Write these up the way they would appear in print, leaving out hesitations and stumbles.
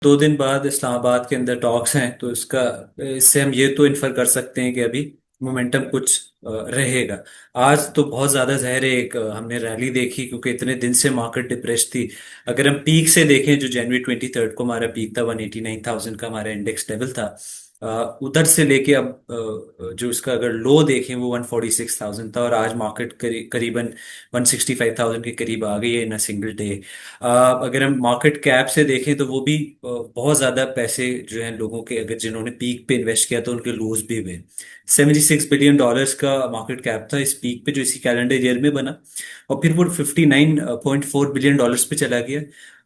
2 दिन बाद इस्लामाबाद के अंदर टॉक्स हैं, तो इससे हम ये तो इन्फर कर सकते हैं कि अभी मोमेंटम कुछ रहेगा। आज तो बहुत ज्यादा जहर है, हमने रैली देखी क्योंकि इतने दिन से मार्केट डिप्रेस थी। अगर हम पीक से देखें, जो जनवरी 23 को हमारा पीक था, 189,000 का हमारा इंडेक्स लेवल था। उधर से लेके अब जो इसका अगर लो देखें वो 146,000 था, और आज मार्केट करीबन 165,000 के करीब आ गई है इन अ सिंगल डे। अगर हम मार्केट कैप से देखें तो वो भी बहुत ज्यादा पैसे जो हैं लोगों के, अगर जिन्होंने पीक पे इन्वेस्ट किया तो उनके लूज भी हुए। $76 बिलियन का मार्केट कैप था इस पीक पे, जो इसी कैलेंडर ईयर में बना, और फिर वो $59.4 बिलियन पे चला गया।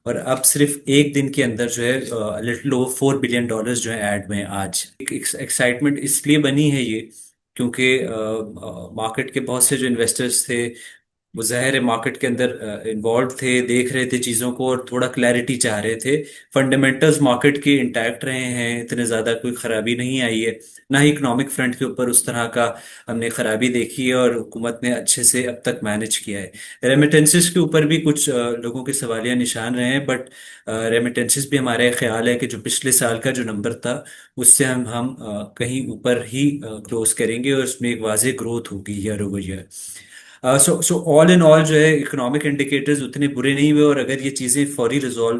और अब सिर्फ एक दिन के अंदर जो है लिटिल ओवर $4 बिलियन जो है ऐड में आज एक एक्साइटमेंट इसलिए बनी है ये, क्योंकि मार्केट के बहुत से जो इन्वेस्टर्स थे वो ज़ाहिर है मार्केट के अंदर इन्वॉल्व थे, देख रहे थे चीज़ों को और थोड़ा क्लैरिटी चाह रहे थे। फंडामेंटल्स मार्केट के इंटैक्ट रहे हैं, इतने ज़्यादा कोई खराबी नहीं आई है, ना ही इकोनॉमिक फ्रंट के ऊपर उस तरह का हमने खराबी देखी है, और हुकूमत ने अच्छे से अब तक मैनेज किया है। रेमिटेंसेस के ऊपर भी कुछ लोगों के सवालिया निशान रहे हैं, बट रेमिटेंसेस भी हमारे ख्याल है कि जो पिछले साल का जो नंबर था उससे हम कहीं ऊपर ही क्लोज करेंगे, और उसमें एक वाज़ेह ग्रोथ होगी year over year. So all in all जो है इकोनॉमिक इंडिकेटर्स उतने बुरे नहीं हुए, और अगर ये चीजें फौरी रिजॉल्व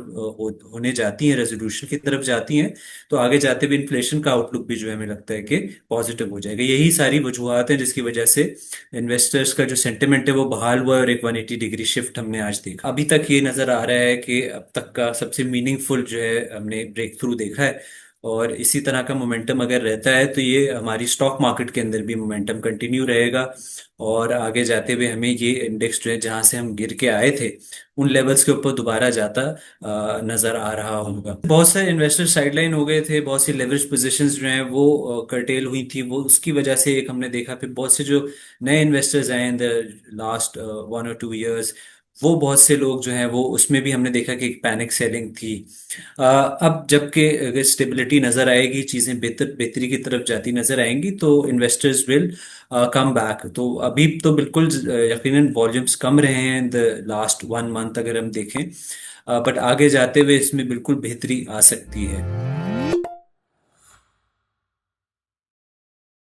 होने जाती हैं, रेजोल्यूशन की तरफ जाती हैं, तो आगे जाते हुए इन्फ्लेशन का आउटलुक भी जो है हमें लगता है कि पॉजिटिव हो जाएगा। यही सारी वजूहत हैं जिसकी वजह से इन्वेस्टर्स का जो सेंटिमेंट है वो बहाल हुआ है, और एक 180 डिग्री शिफ्ट हमने आज देखा। अभी तक ये नजर आ रहा है कि अब तक का सबसे मीनिंगफुल जो है हमने ब्रेक थ्रू देखा है, और इसी तरह का मोमेंटम अगर रहता है तो ये हमारी स्टॉक मार्केट के अंदर भी मोमेंटम कंटिन्यू रहेगा। और आगे जाते हुए हमें ये इंडेक्स जो है जहां से हम गिर के आए थे उन लेवल्स के ऊपर दोबारा जाता नजर आ रहा होगा। बहुत सारे इन्वेस्टर साइडलाइन हो गए थे, बहुत सी लेवरेज पोजीशंस जो हैं वो कर्टेल हुई थी, वो उसकी वजह से एक हमने देखा। फिर बहुत से जो नए इन्वेस्टर्स आए इन द लास्ट 1 और 2 इयर्स, वो बहुत से लोग जो हैं वो उसमें भी हमने देखा कि पैनिक सेलिंग थी। अब जबकि अगर स्टेबिलिटी नजर आएगी, चीजें बेहतरी की तरफ जाती नजर आएंगी, तो इन्वेस्टर्स विल कम बैक। तो अभी तो बिल्कुल यकीनन वॉल्यूम्स कम रहे हैं इन द लास्ट 1 मंथ अगर हम देखें, बट आगे जाते हुए इसमें बिल्कुल बेहतरी आ सकती है।